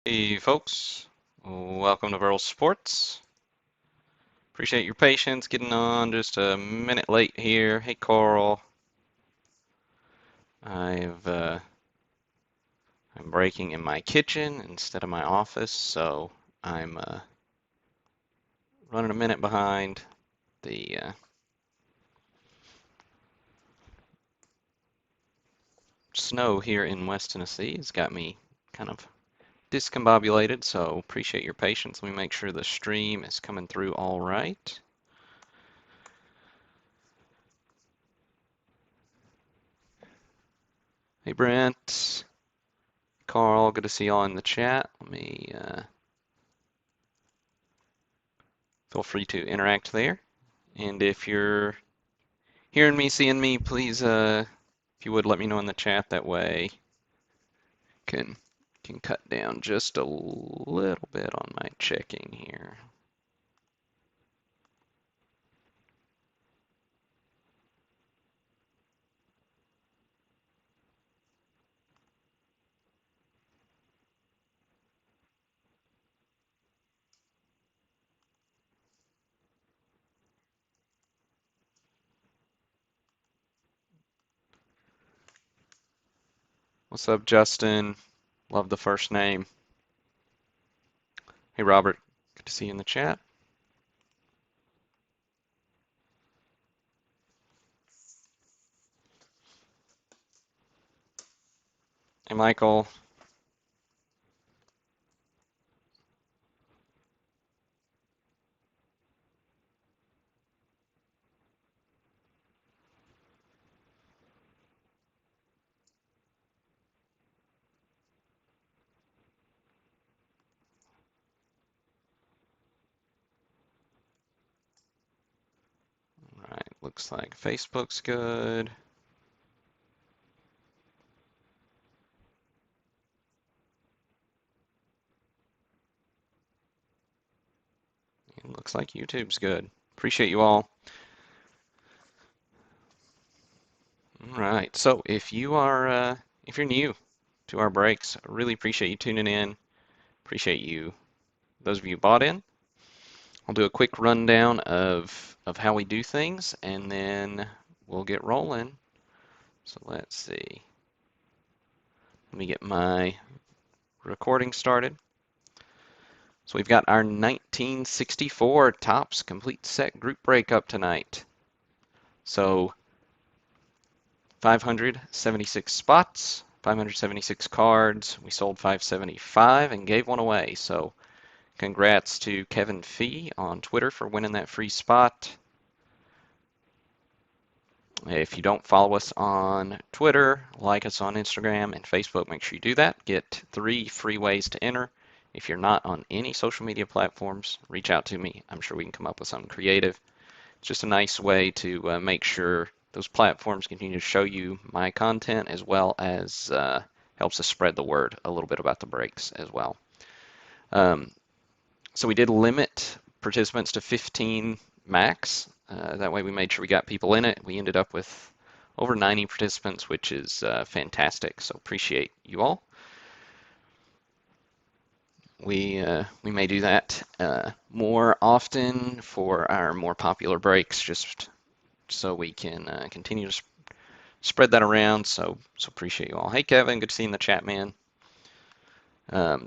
Hey folks, welcome to Viral Sports. Appreciate your patience getting on just a minute late here. Hey Carl, I've I'm breaking in my kitchen instead of my office, so I'm running a minute behind. The snow here in West Tennessee has got me kind of discombobulated, so appreciate your patience. Let me make sure the stream is coming through all right. Hey Brent, Carl, good to see y'all in the chat. Let me feel free to interact there. And if you're hearing me, seeing me, please, if you would let me know in the chat. That way, can can cut down just a little bit on my checking here. What's up, Justin? Love the first name. Hey, Robert. Good to see you in the chat. Hey, Michael. All right, looks like Facebook's good. It looks like YouTube's good. Appreciate you all. All right, so if you're new to our breaks, I really appreciate you tuning in. Appreciate you, those of you who bought in. I'll do a quick rundown of how we do things, and then we'll get rolling. So let's see. Let me get my recording started. So we've got our 1964 Topps Complete Set Group Breakup tonight. So 576 spots, 576 cards. We sold 575 and gave one away. So congrats to Kevin Fee on Twitter for winning that free spot. If you don't follow us on Twitter, like us on Instagram and Facebook, make sure you do that. Get 3 free ways to enter. If you're not on any social media platforms, reach out to me. I'm sure we can come up with something creative. It's just a nice way to make sure those platforms continue to show you my content, as well as helps us spread the word a little bit about the breaks as well. So we did limit participants to 15 max. That way we made sure we got people in it. We ended up with over 90 participants, which is fantastic. So appreciate you all. We may do that more often for our more popular breaks, just so we can continue to spread that around. So appreciate you all. Hey Kevin, good to see you in the chat, man.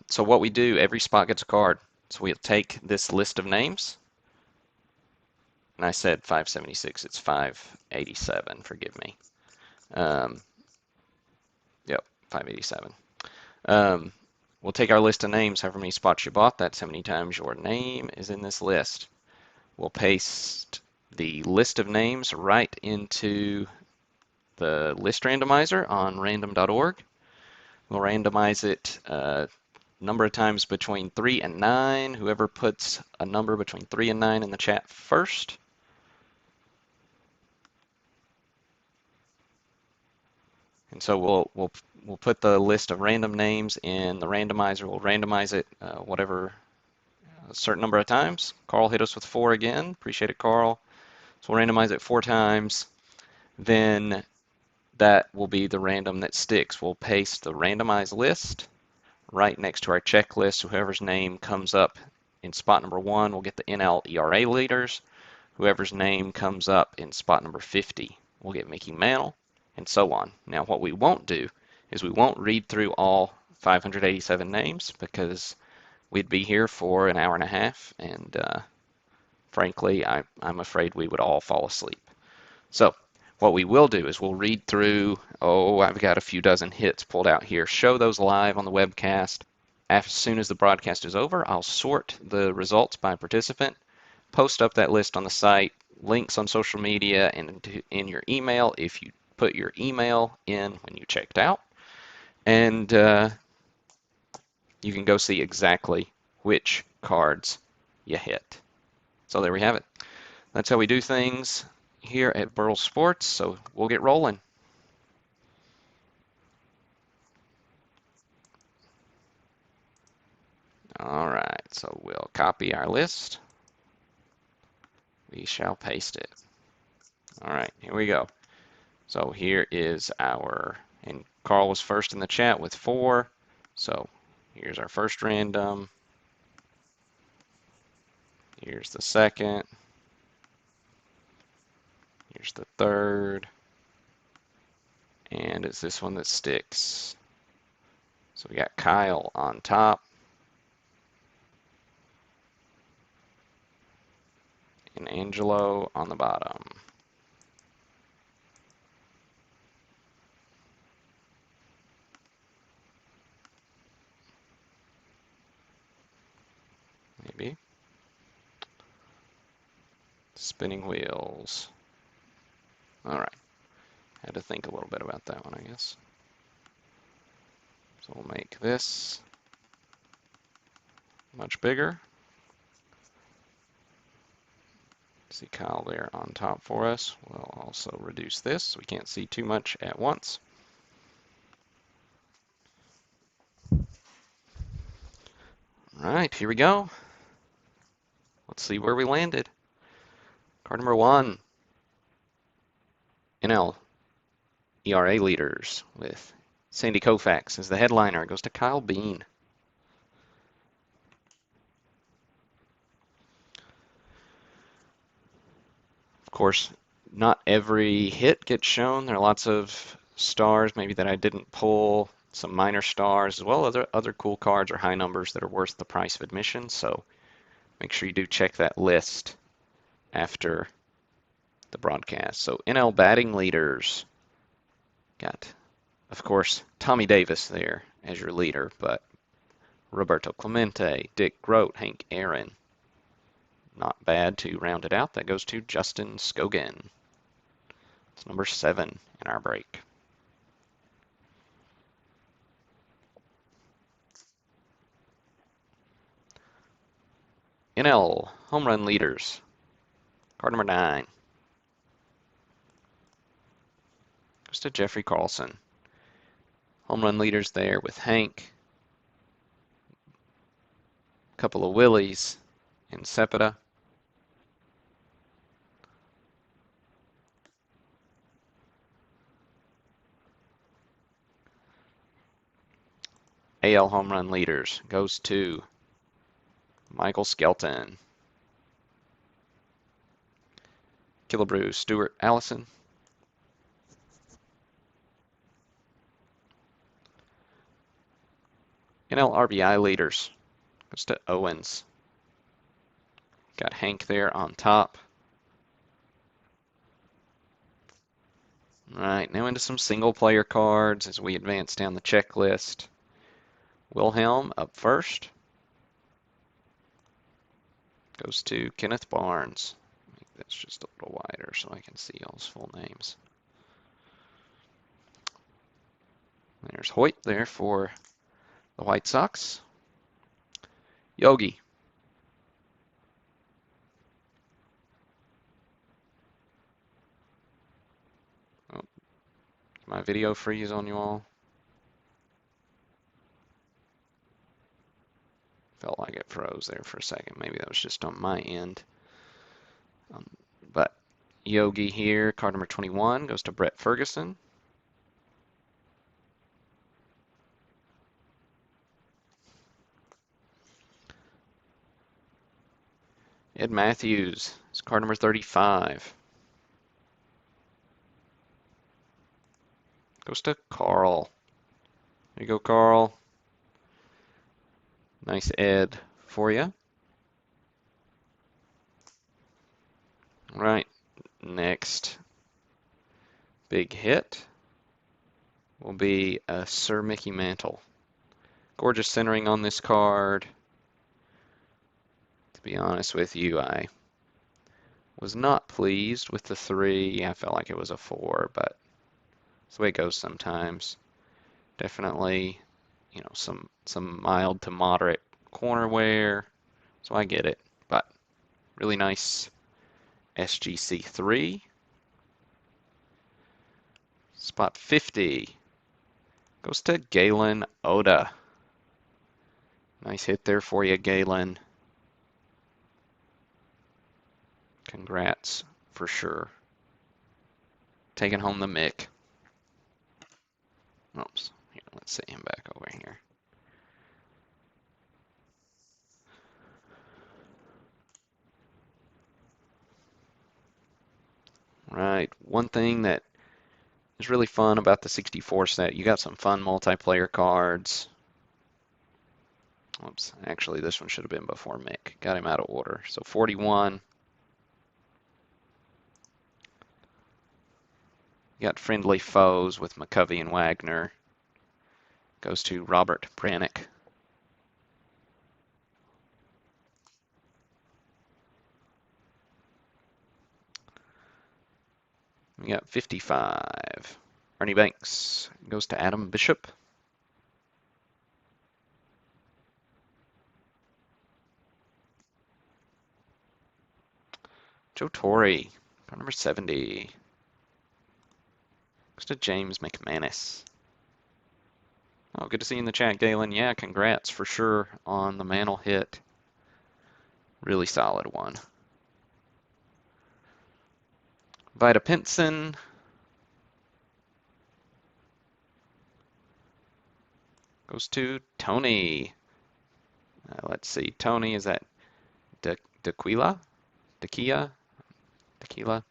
So what we do, every spot gets a card. So we'll take this list of names, and I said 576, it's 587, forgive me. Yep, 587. We'll take our list of names, however many spots you bought, that's how many times your name is in this list. We'll paste the list of names right into the list randomizer on random.org. We'll randomize it number of times between 3 and 9. Whoever puts a number between 3 and 9 in the chat first. And so we'll put the list of random names in the randomizer. We'll randomize it whatever a certain number of times. Carl hit us with 4 again. Appreciate it, Carl. So we'll randomize it 4 times. Then that will be the random that sticks. We'll paste the randomized list right next to our checklist. So whoever's name comes up in spot number 1 will get the NL ERA leaders. Whoever's name comes up in spot number 50 will get Mickey Mantle, and so on. Now, what we won't do is we won't read through all 587 names because we'd be here for an hour and a half, and frankly, I'm afraid we would all fall asleep. So what we will do is we'll read through, I've got a few dozen hits pulled out here, show those live on the webcast. As soon as the broadcast is over, I'll sort the results by participant, post up that list on the site, links on social media, and in your email if you put your email in when you checked out. And you can go see exactly which cards you hit. So there we have it. That's how we do things here at Burl Sports, so we'll get rolling. All right, so we'll copy our list. We shall paste it. All right, here we go. So here is our, and Carl was first in the chat with 4. So here's our first random. Here's the second. Here's the third. And it's this one that sticks. So we got Kyle on top. And Angelo on the bottom. Maybe. Spinning wheels. All right. Had to think a little bit about that one, I guess. So we'll make this much bigger. See Kyle there on top for us. We'll also reduce this so we can't see too much at once. All right, here we go. Let's see where we landed. Card number 1, NL ERA leaders with Sandy Koufax as the headliner. It goes to Kyle Bean. Of course, not every hit gets shown. There are lots of stars maybe that I didn't pull, some minor stars, as well as other cool cards or high numbers that are worth the price of admission. So make sure you do check that list after the broadcast. So NL batting leaders, got, of course, Tommy Davis there as your leader, but Roberto Clemente, Dick Groat, Hank Aaron. Not bad to round it out. That goes to Justin Scogan. It's number 7 in our break. NL home run leaders. Card number 9 goes to Jeffrey Carlson. Home run leaders there with Hank, a couple of Willies, and Cepeda. AL home run leaders goes to Michael Skelton, Killebrew, Stuart Allison, NL RBI leaders goes to Owens. Got Hank there on top. All right, now into some single player cards as we advance down the checklist. Wilhelm up first. Goes to Kenneth Barnes. Make this just a little wider so I can see all his full names. There's Hoyt there for the White Sox. Yogi. Oh, my video freeze on you all? Felt like it froze there for a second. Maybe that was just on my end. But Yogi here, card number 21, goes to Brett Ferguson. Ed Matthews is card number 35. Goes to Carl. There you go, Carl. Nice Ed for you. All right, next big hit will be a Sir Mickey Mantle. Gorgeous centering on this card. To be honest with you, I was not pleased with the 3. I felt like it was a 4, but that's the way it goes sometimes. Definitely, some mild to moderate corner wear, so I get it. But really nice SGC3. Spot 50 goes to Galen Oda. Nice hit there for you, Galen. Congrats for sure. Taking home the Mick. Oops. Here, let's see him back over here. Right. One thing that is really fun about the 64 set, you got some fun multiplayer cards. Oops. Actually, this one should have been before Mick. Got him out of order. So 41. You got Friendly Foes with McCovey and Wagner. Goes to Robert Brannick. We got 55. Ernie Banks goes to Adam Bishop. Joe Torre, card number 70. Goes to James McManus. Oh, good to see you in the chat, Galen. Yeah, congrats for sure on the Mantle hit. Really solid one. Vida Pinson. Goes to Tony. Let's see. Tony, is that Tequila? Tequila? Tequila?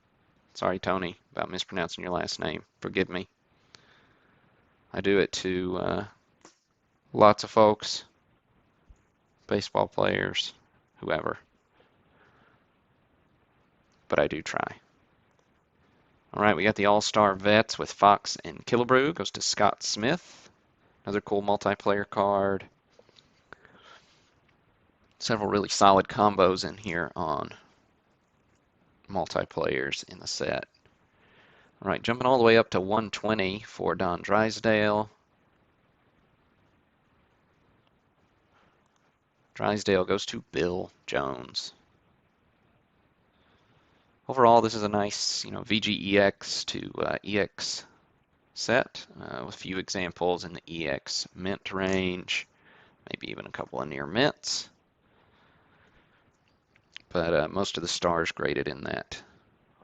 Sorry, Tony, about mispronouncing your last name. Forgive me. I do it to lots of folks, baseball players, whoever. But I do try. All right, we got the All-Star Vets with Fox and Killebrew. Goes to Scott Smith. Another cool multiplayer card. Several really solid combos in here on multiplayers in the set. All right, jumping all the way up to 120 for Don Drysdale. Drysdale goes to Bill Jones. Overall, this is a nice, VGEX to EX set with a few examples in the EX mint range, maybe even a couple of near mints. But most of the stars graded in that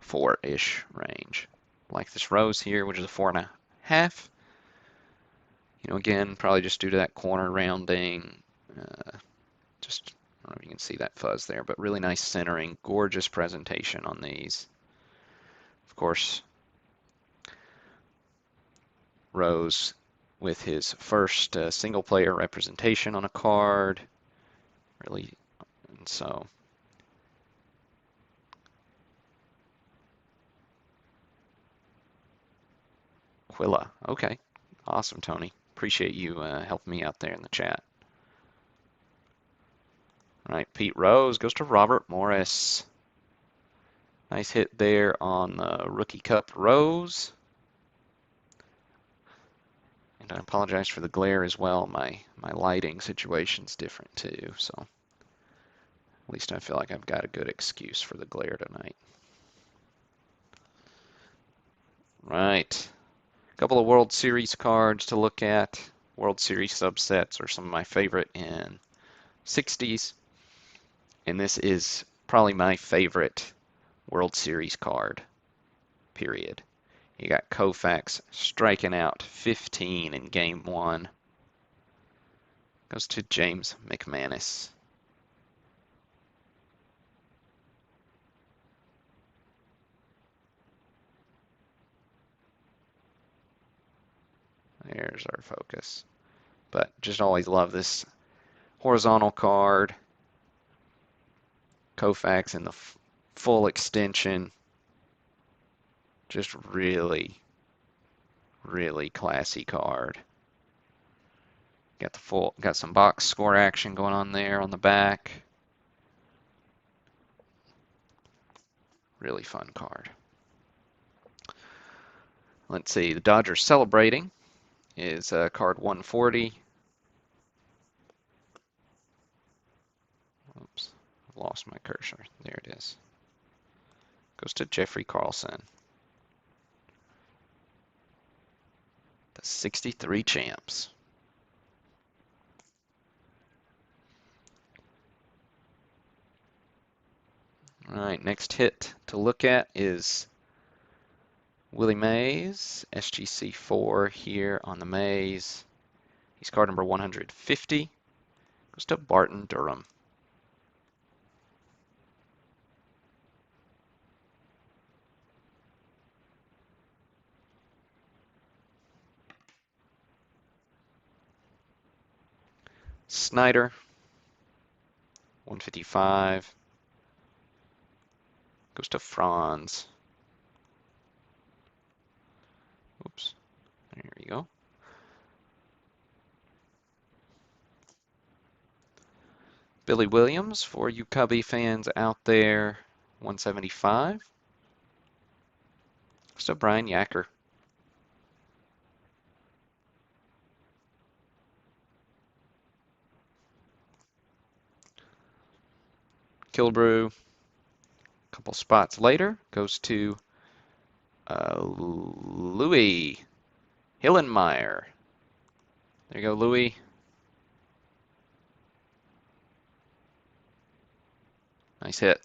4-ish range. Like this rose here, which is a 4.5. Again, probably just due to that corner rounding. Just, I don't know if you can see that fuzz there, but really nice centering, gorgeous presentation on these. Of course, Rose with his first single player representation on a card. Really, and so Quilla. Okay, awesome, Tony. Appreciate you helping me out there in the chat. All right, Pete Rose goes to Robert Morris. Nice hit there on the Rookie Cup Rose. And I apologize for the glare as well. My lighting situation's different too, so at least I feel like I've got a good excuse for the glare tonight. Right. A couple of World Series cards to look at. World Series subsets are some of my favorite in 60s. And this is probably my favorite World Series card, period. You got Koufax striking out 15 in Game 1. Goes to James McManus. There's our focus. But just always love this horizontal card. Koufax in the full extension. Just really, really classy card. Got some box score action going on there on the back. Really fun card. Let's see, the Dodgers celebrating is card 140. Oops, I lost my cursor. There it is. Goes to Jeffrey Carlson. The 63 champs. All right, next hit to look at is Willie Mays, SGC4 here on the Mays. He's card number 150. Goes to Barton Durham. Snyder, 155. Goes to Franz. Oops, there you go. Billy Williams, for you Cubby fans out there, 175. Goes to Brian Yacker. Kilbrew, a couple spots later, goes to Louis Hillenmeyer. There you go, Louis. Nice hit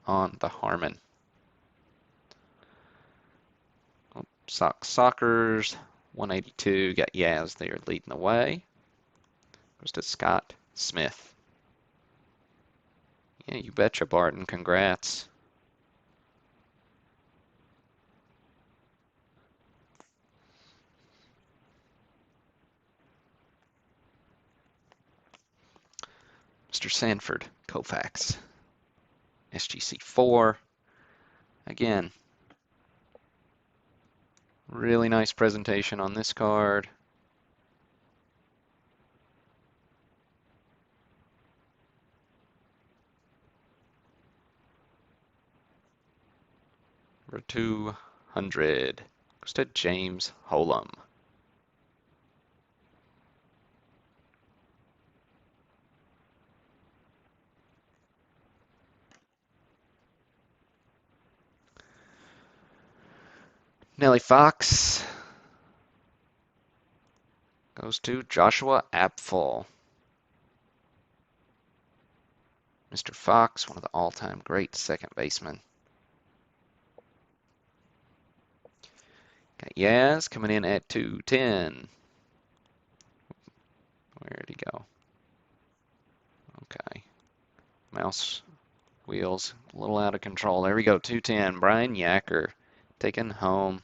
on the Harmon. Oh, Sockers, 182. Got Yaz there leading the way. Goes to Scott Smith. Yeah, you betcha, Barton. Congrats. Mr. Sanford, Koufax. SGC4. Again, really nice presentation on this card. Number 200 goes to James Holum. Nellie Fox goes to Joshua Apfel. Mr. Fox, one of the all-time great second basemen. Got Yaz coming in at 210. Where'd he go? Okay. Mouse wheels a little out of control. There we go, 210. Brian Yacker taking home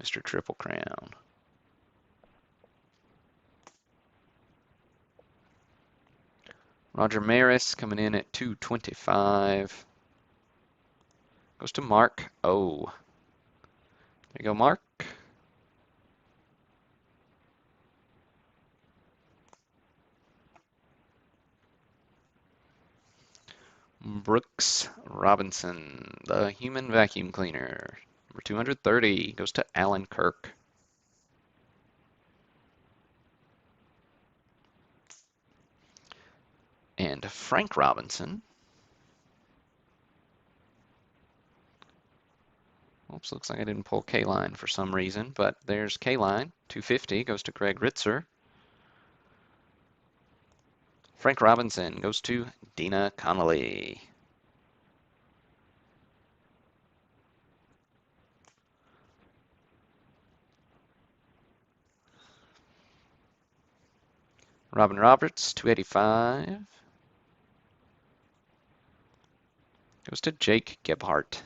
Mr. Triple Crown. Roger Maris coming in at 225. Goes to Mark O. There you go, Mark. Brooks Robinson, the human vacuum cleaner. Number 230 goes to Alan Kirk. And Frank Robinson. Oops, looks like I didn't pull K-Line for some reason, but there's K-Line. 250 goes to Greg Ritzer. Frank Robinson goes to Dina Connolly. Robin Roberts, 285. Goes to Jake Gebhardt.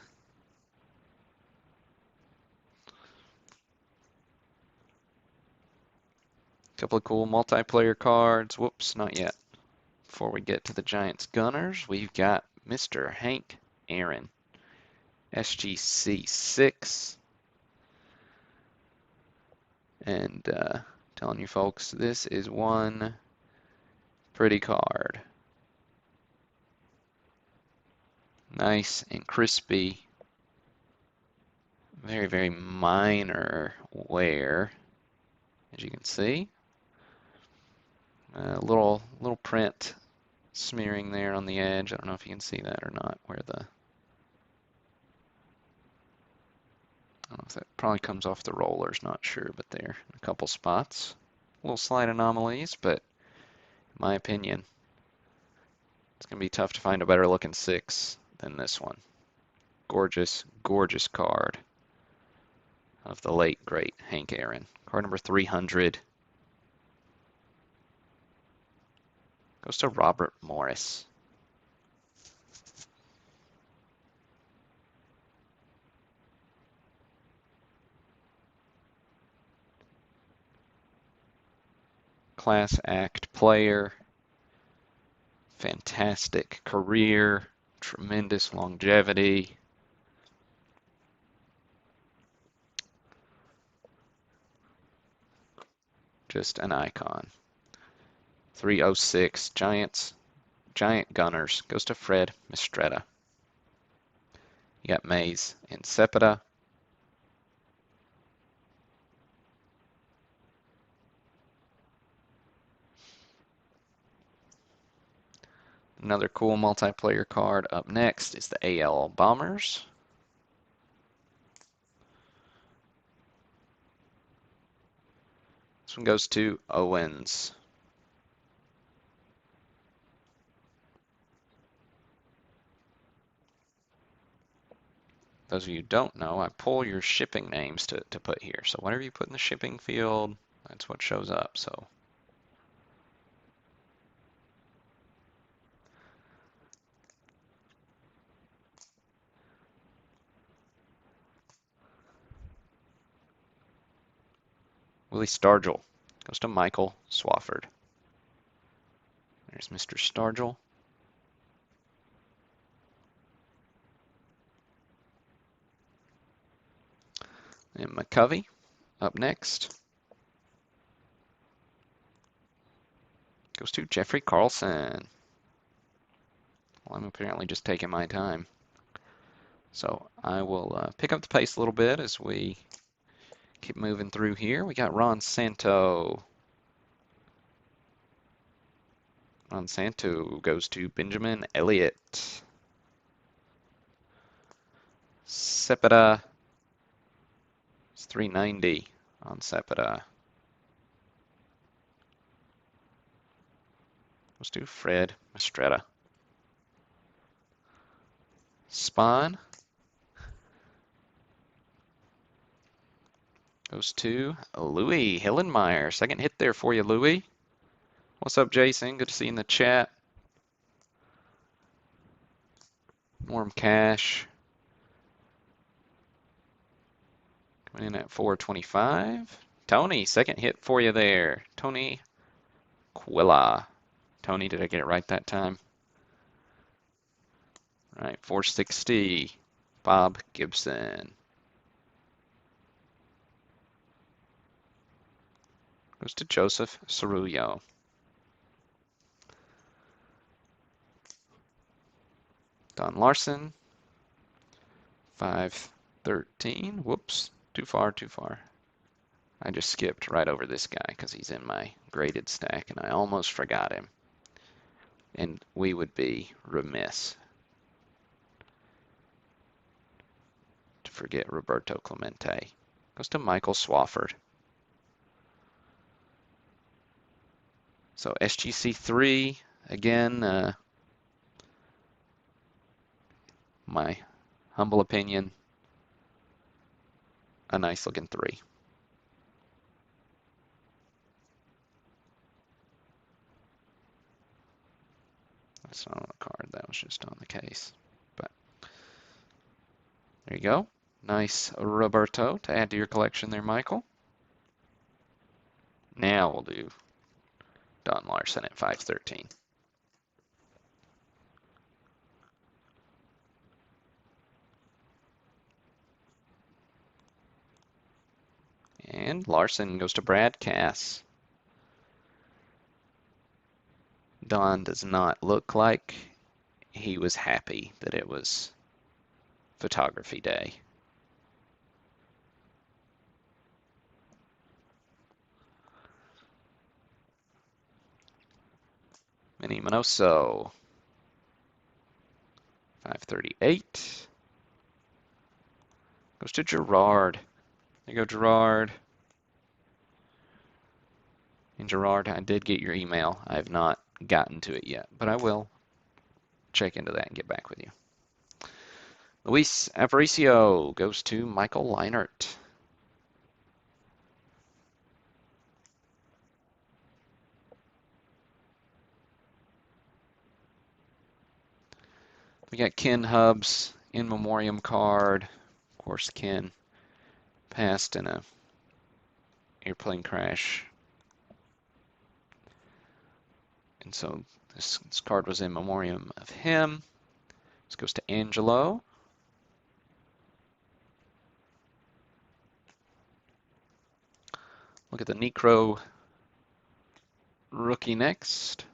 Couple of cool multiplayer cards. Whoops, not yet. Before we get to the Giants Gunners, we've got Mr. Hank Aaron, SGC 6. And telling you folks, this is one pretty card. Nice and crispy. Very, very minor wear, as you can see. A little print smearing there on the edge. I don't know if you can see that or not, where the, I don't know if that probably comes off the rollers, not sure, but there, a couple spots. Little slight anomalies, but in my opinion, it's going to be tough to find a better looking 6 than this one. Gorgeous, gorgeous card of the late, great Hank Aaron. Card number 300 goes to Robert Morris. Class act player, fantastic career, tremendous longevity. Just an icon. 306 Giants, Giant Gunners goes to Fred Mistretta. You got Mays and Sepeda. Another cool multiplayer card up next is the AL Bombers. This one goes to Owens. Those of you who don't know, I pull your shipping names to put here. So whatever you put in the shipping field, that's what shows up. So Willie Stargell goes to Michael Swafford. There's Mr. Stargell. And McCovey up next goes to Jeffrey Carlson. Well, I'm apparently just taking my time. So I will pick up the pace a little bit as we keep moving through here. We got Ron Santo. Ron Santo goes to Benjamin Elliott. Sepeda. It's 390 on Sepeda. Goes to Fred Mistretta. Spawn goes to Louis Hillenmeyer. Second hit there for you, Louis. What's up, Jason? Good to see you in the chat. Norm Cash coming in at 425. Tony, second hit for you there. Tony Quilla. Tony, did I get it right that time? All right, 460. Bob Gibson. Goes to Joseph Cerullo. Don Larson. 513. Whoops, too far, too far. I just skipped right over this guy because he's in my graded stack and I almost forgot him. And we would be remiss to forget Roberto Clemente. Goes to Michael Swafford. So SGC 3, again, my humble opinion, a nice looking 3. That's not on a card, that was just on the case. But there you go. Nice Roberto to add to your collection there, Michael. Now we'll do Don Larson at 513. And Larson goes to Brad Cass. Don does not look like he was happy that it was photography day. Minnie Minoso, 538. Goes to Gerard. There you go, Gerard. And Gerard, I did get your email. I have not gotten to it yet, but I will check into that and get back with you. Luis Aparicio goes to Michael Leinart. We got Ken Hubbs in memoriam card. Of course, Ken passed in a airplane crash. And so this card was in memoriam of him. This goes to Angelo. Look at the Necro rookie next.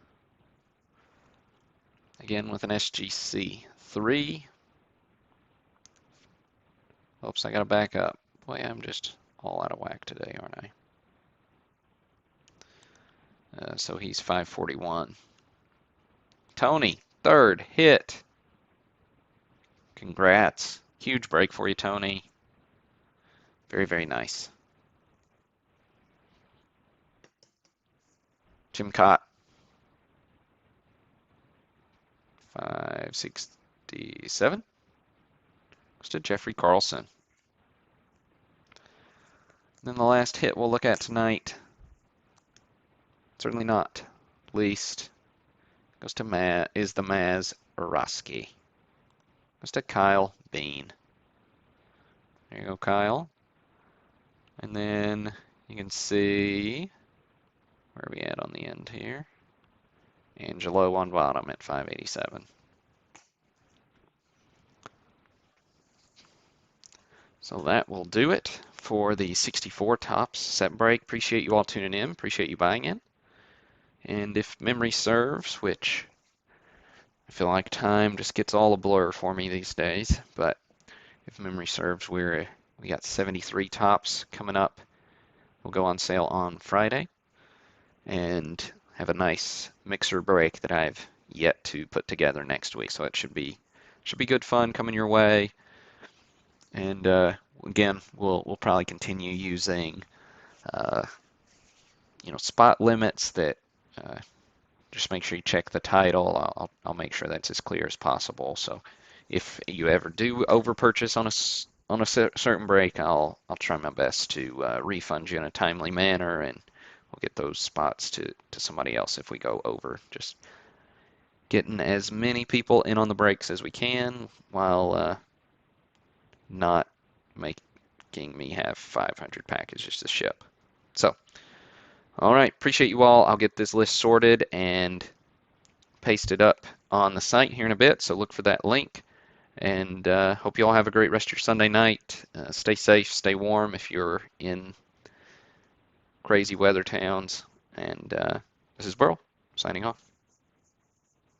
Again with an SGC 3. Oops, I gotta back up. Boy, I'm just all out of whack today, aren't I? So he's 541. Tony, third hit. Congrats. Huge break for you, Tony. Very, very nice. Jim Cott, 567. Goes to Jeffrey Carlson. Then the last hit we'll look at tonight, certainly not least, goes to is the Maz Urosky. Goes to Kyle Bean. There you go, Kyle. And then you can see, where are we at on the end here? Angelo on bottom at 587. So that will do it for the 64 Topps set break. Appreciate you all tuning in. Appreciate you buying in. And if memory serves, which I feel like time just gets all a blur for me these days, but if memory serves, we got 73 Topps coming up. We'll go on sale on Friday and have a nice mixer break that I've yet to put together next week. So it should be good fun coming your way. And again, we'll probably continue using spot limits that just make sure you check the title. I'll make sure that's as clear as possible. So if you ever do over purchase on a certain break, I'll try my best to refund you in a timely manner, and we'll get those spots to somebody else if we go over. Just getting as many people in on the breaks as we can while not making me have 500 packages to ship. So, all right, appreciate you all. I'll get this list sorted and pasted up on the site here in a bit, so look for that link. And hope you all have a great rest of your Sunday night. Stay safe, stay warm if you're in crazy weather towns. And this is Burl, signing off.